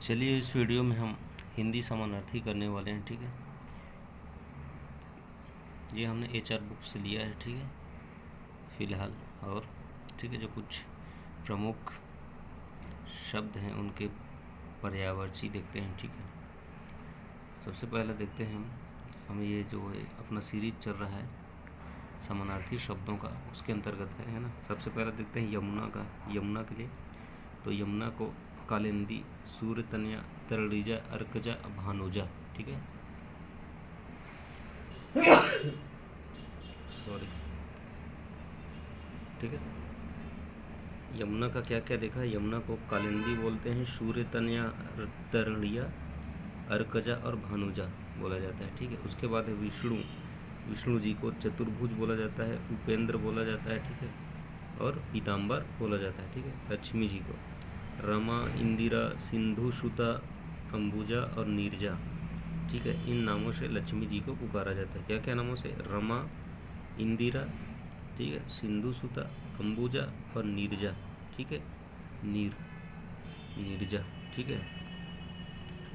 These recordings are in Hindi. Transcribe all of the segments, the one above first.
चलिए इस वीडियो में हम हिंदी समानार्थी करने वाले हैं। ठीक है, ये हमने HR बुक से लिया है। ठीक है, फिलहाल और ठीक है, जो कुछ प्रमुख शब्द हैं उनके पर्यायवाची देखते हैं। ठीक है, सबसे पहले देखते हैं हम ये जो है अपना सीरीज चल रहा है समानार्थी शब्दों का, उसके अंतर्गत है ना। सबसे पहले देखते हैं यमुना का। यमुना के लिए तो यमुना को कालिंदी, सूर्य तनया, तरड़ीजा, अर्कजा, भानुजा। ठीक है, सॉरी। ठीक है, यमुना का क्या क्या देखा। यमुना को कालिंदी बोलते हैं, सूर्य तनया, तरड़िया, अर्कजा और भानुजा बोला जाता है। ठीक है, उसके बाद है विष्णु। विष्णु जी को चतुर्भुज बोला जाता है, उपेंद्र बोला जाता है। ठीक है, और पीताम्बर बोला जाता है। ठीक है, लक्ष्मी जी को रमा, इंदिरा, सिंधु, सुता, अंबुजा और नीरजा। ठीक है, इन नामों से लक्ष्मी जी को पुकारा जाता है। क्या क्या नामों से? रमा, इंदिरा, ठीक है, सिंधु, सुता, अंबुजा और नीरजा। ठीक है, नीरजा। ठीक है,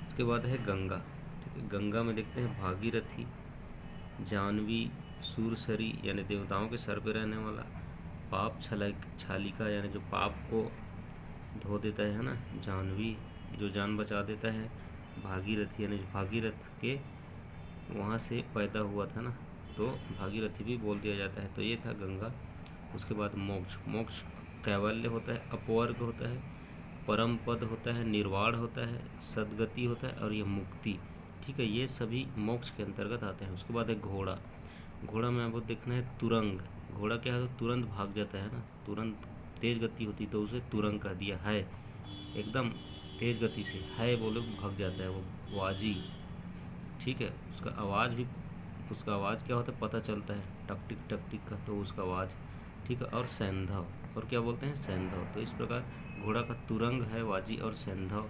उसके बाद है गंगा। ठीक है, गंगा में देखते हैं भागीरथी, जानवी, सूरसरी यानी देवताओं के सर पे रहने वाला, पाप छालिका यानी जो पाप को धो देता है ना, जानवी जो जान बचा देता है, भागीरथी यानी भागीरथ के वहाँ से पैदा हुआ था ना, तो भागीरथी भी बोल दिया जाता है। तो ये था गंगा। उसके बाद मोक्ष। मोक्ष कैवल्य होता है, अपवर्ग होता है, परम पद होता है, निर्वाण होता है, सद्गति होता है और यह मुक्ति। ठीक है, ये सभी मोक्ष के अंतर्गत आते हैं। उसके बाद है घोड़ा। घोड़ा में आपको देखना है तुरंग। घोड़ा क्या है? तुरंत भाग जाता है ना, तुरंत तेज गति होती तो उसे तुरंग कह दिया है। एकदम तेज गति से है बोले भाग जाता है वो, वाजी। ठीक है, उसका आवाज़ क्या होता है पता चलता है, टक टिक का, तो उसका आवाज़। ठीक है, और सैंधव, और क्या बोलते हैं? सैंधव। तो इस प्रकार घोड़ा का तुरंग है, वाजी और सैंधव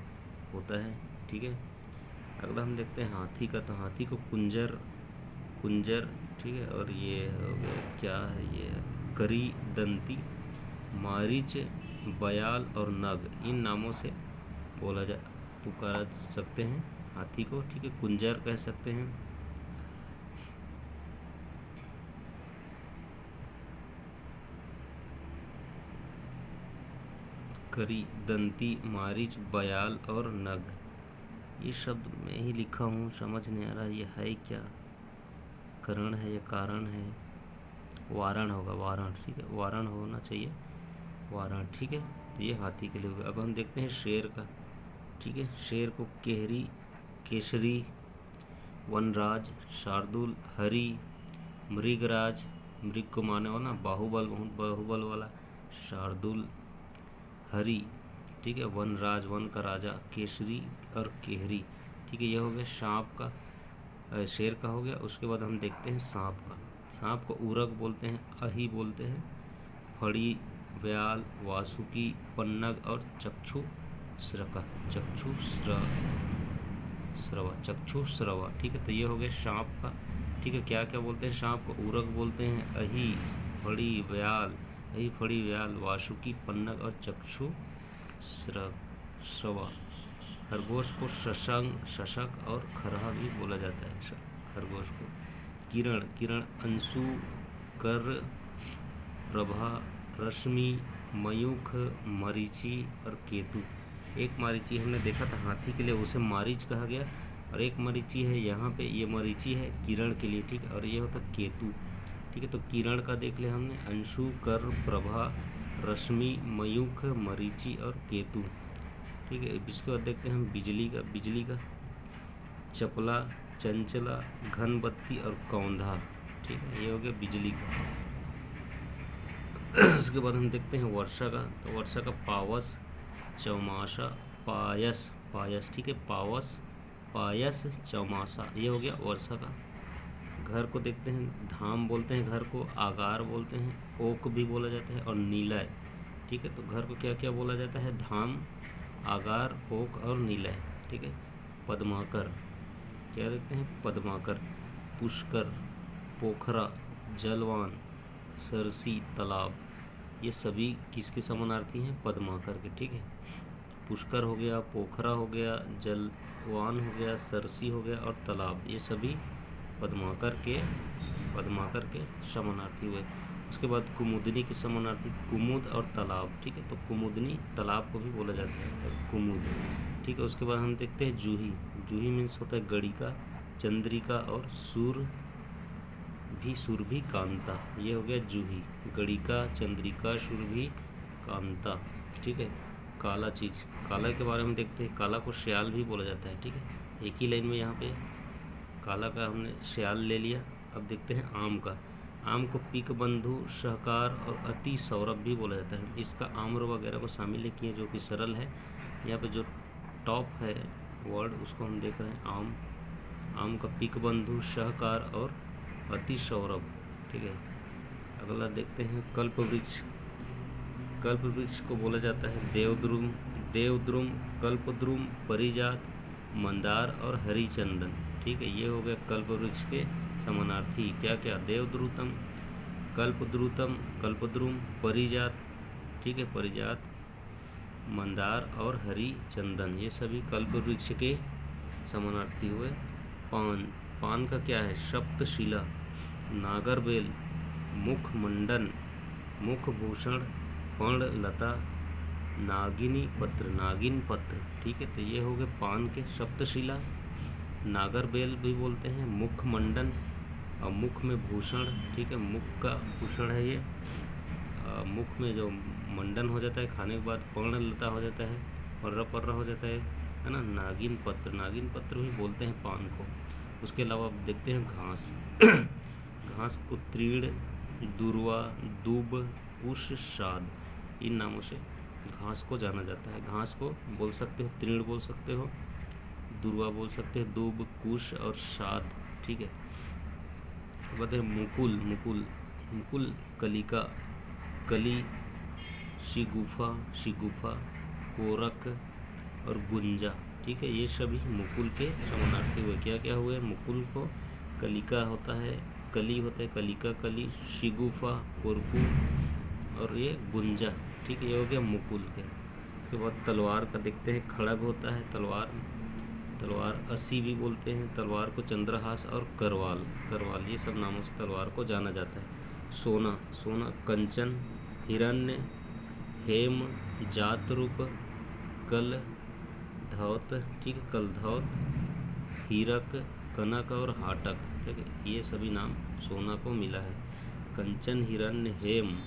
होता है। ठीक है, अगला हम देखते हैं हाथी का। तो हाथी को कुंजर, ठीक है, और ये हो गया क्या है, ये करी दंती, मारीच, बयाल और नग, इन नामों से पुकारा सकते हैं हाथी को। ठीक है, कुंजर कह सकते हैं, करी दंती, मारीच, बयाल और नग। ये शब्द मैं ही लिखा हूँ, समझ नहीं आ रहा ये है क्या, करण है या कारण है? वारण होगा, वारण। ठीक है, वारण होना चाहिए, वारण। ठीक है, तो ये हाथी के लिए होगा। अब हम देखते हैं शेर का। ठीक है, शेर को केहरी, केसरी, वनराज, शार्दुल, हरी, मृगराज, मृग को माने वाला, बाहुबल वाला, शार्दुल, हरी, ठीक है, वनराज वन का राजा, केसरी और केहरी। ठीक है, यह हो गया सांप का, शेर का हो गया। उसके बाद हम देखते हैं सांप का। सांप को उरग बोलते हैं, अही बोलते हैं, फड़ी, व्याल, वासुकी, पन्नग और चक्षुश्रवा। ठीक है, तो ये हो गया सांप का। ठीक है, क्या क्या बोलते हैं सांप को? उरग बोलते हैं, अही, फड़ी, व्याल, वासुकी, पन्नग और चक्षुश्रवा। खरगोश को शशक और खरहा भी बोला जाता है, खरगोश को। किरण, अंशु, कर, प्रभा, रश्मि, मयूख, मरीचि और केतु। एक मरीचि हमने देखा था हाथी के लिए, उसे मारीच कहा गया, और एक मरीचि है यहाँ पे, ये मरीचि है किरण के लिए। ठीक, और ये होता केतु। ठीक है, तो किरण का देख लिया हमने, अंशु, कर, प्रभा, रश्मि, मयूख, मरीचि और केतु। ठीक है, इसके बाद देखते हैं हम बिजली का चपला, चंचला, घनबत्ती और कौंधा। ठीक है, ये हो गया बिजली का। उसके बाद हम देखते हैं वर्षा का। तो वर्षा का पावस, चौमासा, पायस। ठीक है, पायस, चौमासा, ये हो गया वर्षा का। घर को देखते हैं, धाम बोलते हैं घर को, आगार बोलते हैं, ओक भी बोला जाता है और नीलय। ठीक है, तो घर को क्या क्या बोला जाता है? धाम, आगार, ओक और नीलय। ठीक है, पद्माकर, क्या देखते हैं? पद्माकर, पुष्कर, पोखरा, जलवान, सरसी, तालाब, ये सभी किसके समानार्थी हैं? पद्माकर के। ठीक है, पुष्कर हो गया, पोखरा हो गया, जलवान हो गया, सरसी हो गया और तालाब, ये सभी पद्माकर के समानार्थी हुए। उसके बाद कुमुदनी के समानार्थी कुमुद और तालाब, ठीक है। तो कुमुदनी तालाब को भी बोला जाता है कुमुद, ठीक है। उसके बाद हम देखते हैं जूही। जूही मीन्स होता है गणिका, चंद्रिका और सुरभि कांता, ये हो गया जूही। गणिका, चंद्रिका, सुरभि कांता, ठीक है। काला चीज, काला के बारे में देखते हैं। काला को श्याल भी बोला जाता है, ठीक है। एक ही लाइन में यहाँ पे काला का हमने श्याल ले लिया। अब देखते हैं आम का। आम को पीक बंधु, सहकार और अति सौरभ भी बोला जाता है। इसका आम्र वगैरह को शामिल किए जो कि सरल है। यहाँ पे जो टॉप है वर्ड उसको हम देख रहे हैं आम। आम का पीक बंधु, सहकार और अति सौरभ, ठीक है। अगला देखते हैं कल्प वृक्ष। कल्प वृक्ष को बोला जाता है देवद्रुम, कल्पद्रुम, परिजात, मंदार और हरिचंदन, ठीक है। ये हो गया कल्प वृक्ष के समानार्थी। क्या क्या? देवद्रुतम, कल्पद्रुम, परिजात, ठीक है, परिजात, मंदार और हरिचंदन, ये सभी कल्प वृक्ष के समानार्थी हुए। पान का क्या है? सप्तशिला, नागरबेल, मुखमंडन, मुखभूषण, पर्णलता, नागिन पत्र, ठीक है। तो ये हो गए पान के सप्तशिला। नागरबेल भी बोलते हैं, मुखमंडन और मुख में भूषण, ठीक है, मुख का भूषण है ये। मुख में जो मंडन हो जाता है खाने के बाद, पर्णलता हो जाता है, पर्रा हो जाता है ना। नागिन पत्र भी बोलते हैं पान को। उसके अलावा देखते हैं घास। घास को तृण, दुर्वा, दूब, कुश, शाद, इन नामों से घास को जाना जाता है। घास को बोल सकते हो तृण बोल सकते हो, दुर्वा बोल सकते हो, दूब, कुश और शाद, ठीक है। बताए मुकुल कलिका, कली, शिगुफा, कोरक और गुंजा, ठीक है। ये सभी मुकुल के समानार्थी हुए। क्या क्या हुए? मुकुल को कलिका होता है, कली होता है, कलिका कली, शिगुफा, कोरकू और ये गुंजा, ठीक है। ये हो गया मुकुल के। उसके बाद तलवार का देखते हैं। खड़ग होता है तलवार अस्सी भी बोलते हैं। तलवार को चंद्रहास और करवाल, ये सब नामों से तलवार को जाना जाता है। सोना कंचन, हिरण्य, हेम, जातरूप, कल धौत, ठीक है, कलधौत, हीरक, कनक और हाटक, ठीक है। ये सभी नाम सोना को मिला है। कंचन, हिरण्य, हेम,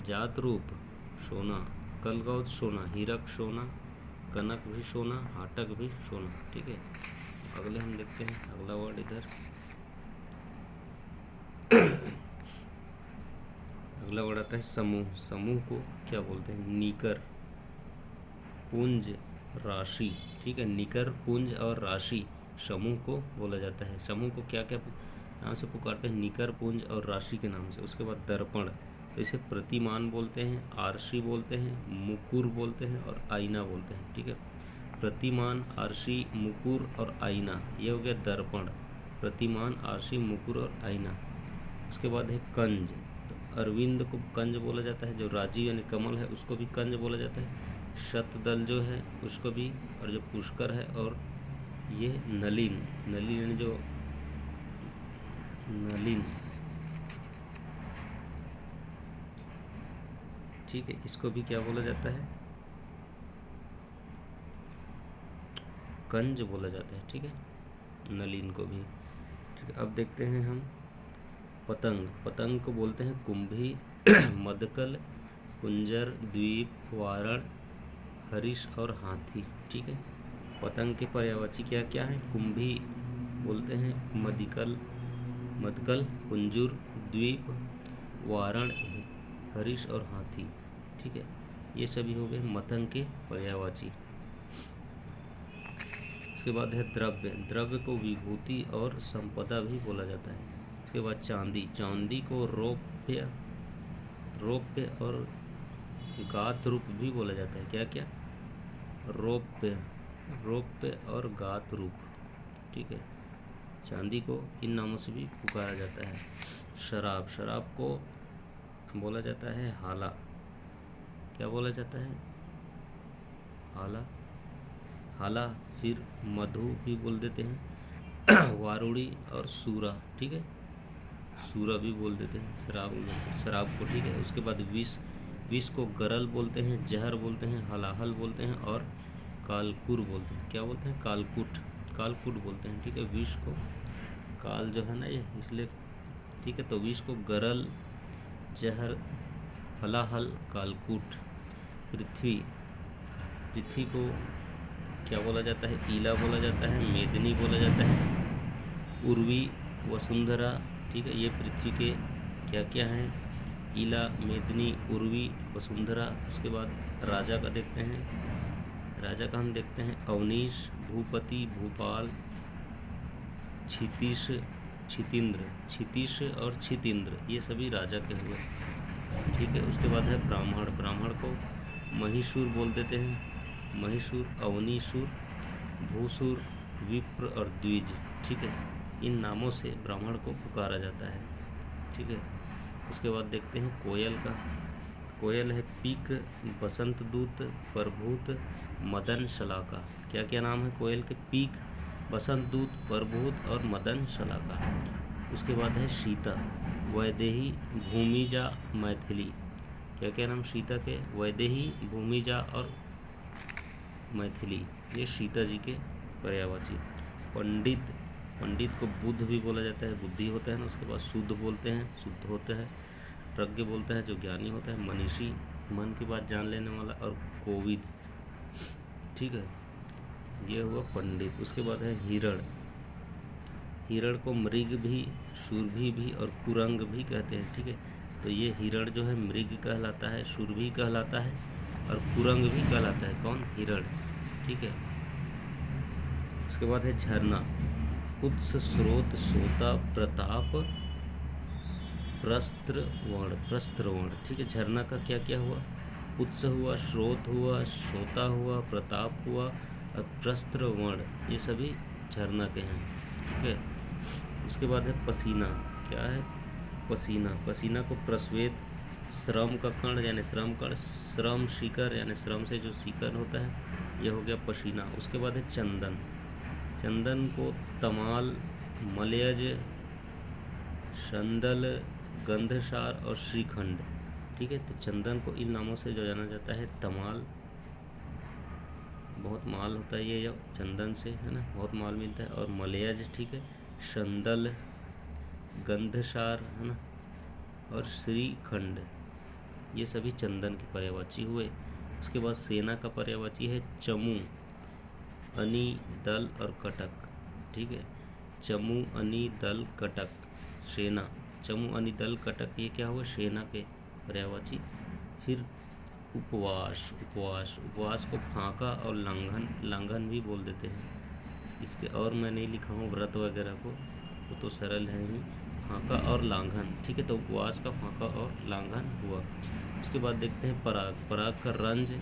जातरूप सोना, कलगौत सोना, हीरक सोना, कनक भी सोना, हाटक भी सोना, ठीक है। अगले हम देखते हैं अगला वर्ड इधर। अगला वर्ड आता है समूह। समूह को क्या बोलते हैं? निकर, पुंज, राशि, ठीक है। निकर, पुंज और राशि समूह को बोला जाता है। समूह को क्या क्या नाम से पुकारते हैं? निकर, पुंज और राशि के नाम से। उसके बाद दर्पण, तो इसे प्रतिमान बोलते हैं, आरसी बोलते हैं, मुकुर बोलते हैं और आईना बोलते हैं, ठीक है। प्रतिमान, आरसी, मुकुर और आईना, ये हो गया दर्पण। प्रतिमान, आरसी, मुकुर और आईना। उसके बाद है कंज। तो अरविंद को कंज बोला जाता है। जो राजीव यानी कमल है उसको भी कंज बोला जाता है। शतदल जो है उसको भी, और जो पुष्कर है, और ये नलिन यानी जो नलिन, ठीक है, इसको भी क्या बोला जाता है? कंज बोला जाता है, ठीक है, नलिन को भी, ठीक है। अब देखते हैं हम पतंग को बोलते हैं कुंभी, मदकल, कुंजर, द्वीप, वारण, हरीश और हाथी, ठीक है। पतंग के पर्यायवाची क्या क्या है? कुंभी बोलते हैं, मदकल, कुंजूर, द्वीप, वारण, हरीश और हाथी, ठीक है। ये सभी हो गए मतंग के पर्यायवाची। उसके बाद है द्रव्य को विभूति और संपदा भी बोला जाता है। उसके बाद चांदी को रौप्य और गात रूप भी बोला जाता है। क्या क्या? रौप्य और गात रूप, ठीक है। चांदी को इन नामों से भी पुकारा जाता है। शराब को बोला जाता है हाला। क्या बोला जाता है? हाला, हाला, फिर मधु भी बोल देते हैं, वारुणी और सूरा, ठीक है, सूरा भी बोल देते हैं शराब को, ठीक है। उसके बाद विष, विष को गरल बोलते हैं, जहर बोलते हैं, हलाहल बोलते हैं और कालकुर बोलते हैं। क्या बोलते हैं? कालकुट, कालकुट बोलते हैं, ठीक है। विष को, काल जो है ना ये, इसलिए, ठीक है। तो विष को गरल, जहर, हलाहल, कालकुट। पृथ्वी, पृथ्वी को क्या बोला जाता है? ईला बोला जाता है, मेदिनी बोला जाता है, उर्वी, वसुंधरा, ठीक है। ये पृथ्वी के क्या क्या हैं? ईला, मेदिनी, उर्वी, वसुंधरा। उसके बाद राजा का देखते हैं, राजा का हम देखते हैं अवनीश, भूपति, भूपाल, क्षितिश, क्षितिन्द्र, क्षितिश और क्षितिन्द्र, ये सभी राजा के हुए, ठीक है। उसके बाद है ब्राह्मण, ब्राह्मण को महिषूर बोल देते हैं, महिषूर, अवनीशूर, भूसुर, विप्र और द्विज, ठीक है। इन नामों से ब्राह्मण को पुकारा जाता है, ठीक है। उसके बाद देखते हैं कोयल का, कोयल है पीक, बसंत दूत, प्रभूत, मदन शलाका। क्या क्या नाम है कोयल के? पीक, बसंत दूत, प्रभूत और मदन शलाका। उसके बाद है सीता, वैदेही, भूमिजा, मैथिली। क्या क्या नाम सीता के? वैदेही, भूमिजा और मैथिली, ये सीता जी के पर्यायवाची। पंडित, पंडित को बुद्ध भी बोला जाता है, बुद्धि होता है ना। उसके बाद शुद्ध बोलते हैं, शुद्ध होता है। प्रज्ञ बोलते हैं जो ज्ञानी होता है। मनीषी, मन की बात जान लेने वाला। और कोविद, ठीक है, ये हुआ पंडित। उसके बाद है हिरण, हिरण को मृग भी, शूरभी भी और कुरंग भी कहते हैं, ठीक है। तो ये हिरण जो है मृग कहलाता है, शूरभी कहलाता है और कुरंग भी कहलाता है। कौन? हिरण, ठीक है। उसके बाद है झरना, कुत्स, स्रोत, सोता, प्रताप, प्रस्त्रवण, प्रस्त्रवण, ठीक है। झरना का क्या क्या हुआ? कुत्स हुआ, स्रोत हुआ, सोता हुआ, प्रताप हुआ और प्रस्त्रवण, ये सभी झरना के हैं, ठीक है। उसके बाद है पसीना, क्या है? पसीना, पसीना को प्रस्वेद, श्रम का कण यानी श्रम कण, श्रम शिखर यानी श्रम से जो शिखर होता है, यह हो गया पसीना। उसके बाद है चंदन, चंदन को तमाल, मलयज, संदल, गंधसार और श्रीखंड, ठीक है। तो चंदन को इन नामों से जो जाना जाता है। तमाल, बहुत माल होता है ये, चंदन से, है ना, बहुत माल मिलता है। और मलयज, ठीक है। संदल, गंधसार, है ना, और श्रीखंड, ये सभी चंदन के पर्यायवाची हुए। उसके बाद सेना का पर्यायवाची है चमू, अनी, दल और कटक, ठीक है। चमू, अनी, दल, कटक, सेना। चमू, अनी, दल, कटक, ये क्या हुआ? सेना के पर्यायवाची। फिर उपवास, उपवास, उपवास को फांका और लांघन, लांघन भी बोल देते हैं। इसके और मैं नहीं लिखा हूँ व्रत वगैरह को, वो तो सरल है ही, फांका और लांघन, ठीक है। तो उपवास का फांका और लांघन हुआ। उसके बाद देखते हैं पराग, पराग का रंज,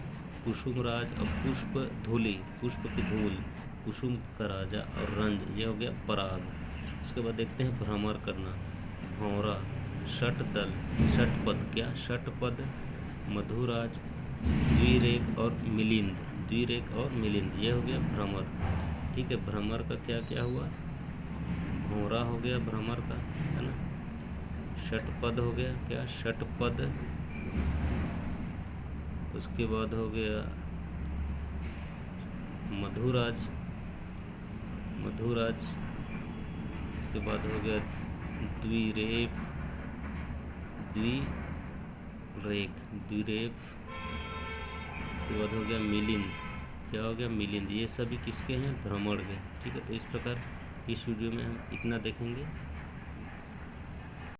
कुसुम राज और पुष्प धूलि, पुष्प की धूल, कुसुम का राजा और रंज, ये हो गया पराग। उसके बाद देखते हैं भ्रमर करना, भौरा, षटदल, षटपद, क्या? षटपद, मधुराज, द्विरेक और मिलिंद, द्विरेक और मिलिंद, ये हो गया भ्रमर, ठीक है। भ्रमर का क्या क्या हुआ? भौरा हो गया भ्रमर का, है ना। षटपद हो गया, क्या? षटपद। उसके बाद हो गया मधुराज, मधुराज। उसके बाद हो गया द्विरेफ, द्विरेक, द्विरेफ। उसके बाद हो गया मिलिंद, क्या हो गया? मिलिंद। ये सभी किसके हैं? भ्रमण के, ठीक है। तो इस प्रकार इस वीडियो में हम इतना देखेंगे।